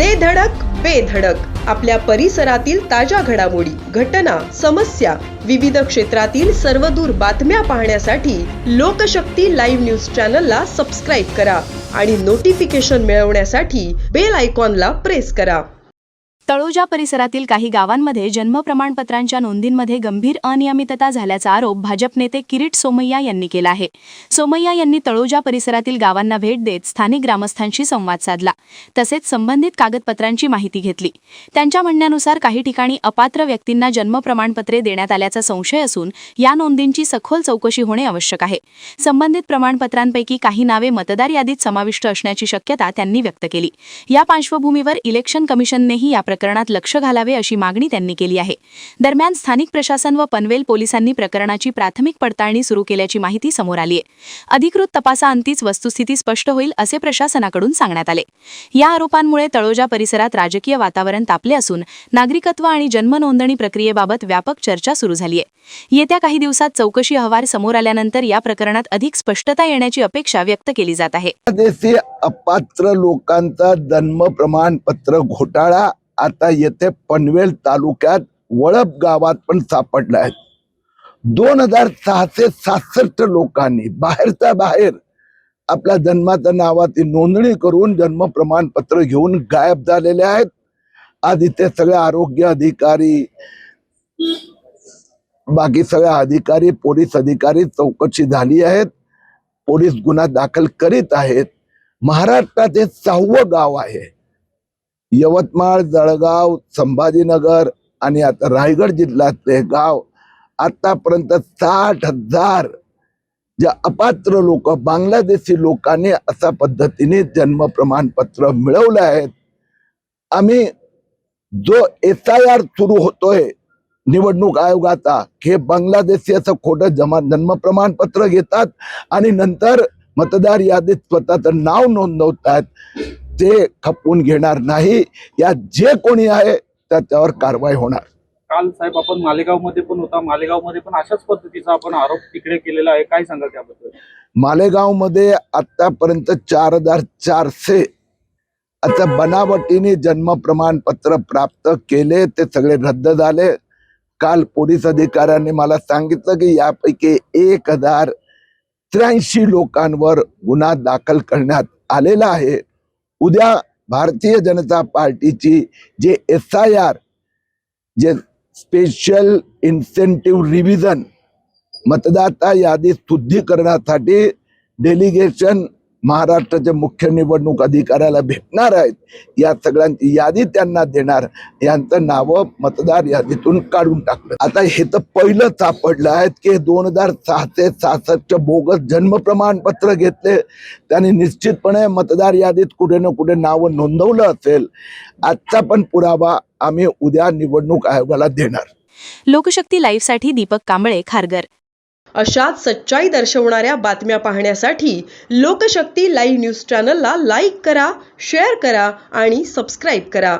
दे धडक बेधडक आपल्या परिसरातील ताज्या घडामोडी, घटना, समस्या, विविध क्षेत्रातील सर्वदूर बातम्या पाहण्यासाठी लोकशक्ती लाईव्ह न्यूज चॅनलला सबस्क्राईब करा आणि नोटिफिकेशन मिळवण्यासाठी बेल आयकॉनला प्रेस करा। तळोजा परिसरातील काही गावांमध्ये जन्म प्रमाणपत्रांच्या नोंदींमध्ये गंभीर अनियमितता झाल्याचा आरोप भाजप नेते किरीट सोमय्या यांनी केला आहे। सोमय्या यांनी तळोजा परिसरातील गावांना भेट देत स्थानिक ग्रामस्थांशी संवाद साधला, तसेच संबंधित कागदपत्रांची माहिती घेतली। त्यांच्या म्हणण्यानुसार काही ठिकाणी अपात्र व्यक्तींना जन्म प्रमाणपत्रे देण्यात आल्याचा संशय असून या नोंदींची सखोल चौकशी होणे आवश्यक आहे। संबंधित प्रमाणपत्रांपैकी काही नावे मतदार यादीत समाविष्ट असण्याची शक्यता त्यांनी व्यक्त केली। या पार्श्वभूमीवर इलेक्शन कमिशननेही या प्रकरणात लक्ष घालावे अशी मागणी त्यांनी केली आहे। दरम्यान स्थानिक प्रशासन व पनवेल पोलिसांनी प्रकरणाची प्राथमिक पडताळणी सुरू केल्याची माहिती समोर आली आहे। अधिकृत तपासाअंतीच वस्तुस्थिती स्पष्ट होईल असे प्रशासनाकडून सांगण्यात आले। या आरोपांमुळे तळोजा परिसरात राजकीय वातावरण तापले असून नागरिकत्व आणि जन्म नोंदणी प्रक्रियेबाबत व्यापक चर्चा सुरू झाली आहे। येत्या काही दिवसात चौकशी अहवाल समोर आल्यानंतर या प्रकरणात अधिक स्पष्टता येण्याची अपेक्षा व्यक्त केली जात आहे। देशी अपात्र लोकांचा जन्म प्रमाणपत्र घोटाळा आता येथे पनवेल तालुक्यात वळप गावात पण सापडला आहे। 2667 लोकांनी बाहेरच्या बाहेर आपल्या जन्माच्या नावाची नोंदणी करून जन्म प्रमाणपत्र घेऊन गायब झालेले आहेत। आज इथे सगळे आरोग्य अधिकारी, बाकी सगळे अधिकारी, पोलीस अधिकारी चौकशी झाली आहेत। पोलीस गुन्हा दाखल करीत आहेत। महाराष्ट्रात हे 6वं गाव आहे। यवतमाळ, जळगाव, संभाजीनगर आणि आता रायगड जिल्ह्यातले गाव आतापर्यंत 60,000 जे अपात्र लोक, बांगलादेशी लोकांनी अशा पद्धतीने जन्म प्रमाणपत्र मिळवले आहेत। आम्ही जो SIR सुरू होतोय निवडणूक आयोगाचा, हे बांगलादेशी असं खोटं जन्म प्रमाणपत्र घेतात आणि नंतर मतदार यादीत स्वतःचं नाव नोंदवतात, ते खपवून घेणार नाही। या जे कोणी आहे त्याच्यावर कारवाई होणार। काल साहेब आपण मालेगाव मध्ये पण होता, मालेगाव मध्ये पण अशाच पद्धतीचा आपण आरोप तिकडे केलेला आहे, काय सांगाल त्याबद्दल? मालेगाव मध्ये आतापर्यंत 4400 आता बनावटीने जन्म प्रमाणपत्र प्राप्त केले, ते सगळे रद्द झाले। काल पोलीस अधिकाऱ्यांनी मला सांगितलं की यापैकी 1083 लोकांवर गुन्हा दाखल करण्यात आलेला आहे। उद्या भारतीय जनता पार्टीची जे SIR, जे स्पेशल इन्सेंटिव्ह रिव्हिजन, मतदाता यादी शुद्धीकरणासाठी डेलिगेशन महाराष्ट्राचे मुख्य निवडणूक अधिकाऱ्याला भेटणार आहेत। या सगळ्यांची यादी त्यांना देणार, यांचं नाव मतदार यादीतून काढून टाकलं। आता हे तर पहिलं सापडलं आहे की 2666 बोगस जन्म प्रमाणपत्र घेतले, त्यांनी निश्चितपणे मतदार यादीत कुठे ना कुठे नाव नोंदवलं असेल। आजचा पण पुरावा आम्ही उद्या निवडणूक आयोगाला देणार। लोकशक्ती लाईव्ह साठी दीपक कांबळे, खारघर। अशाच सच्चाई दर्शवणाऱ्या बातम्या पाहण्यासाठी लोकशक्ती लाईव्ह न्यूज चॅनलला लाईक करा, शेअर करा आणि सबस्क्राईब करा।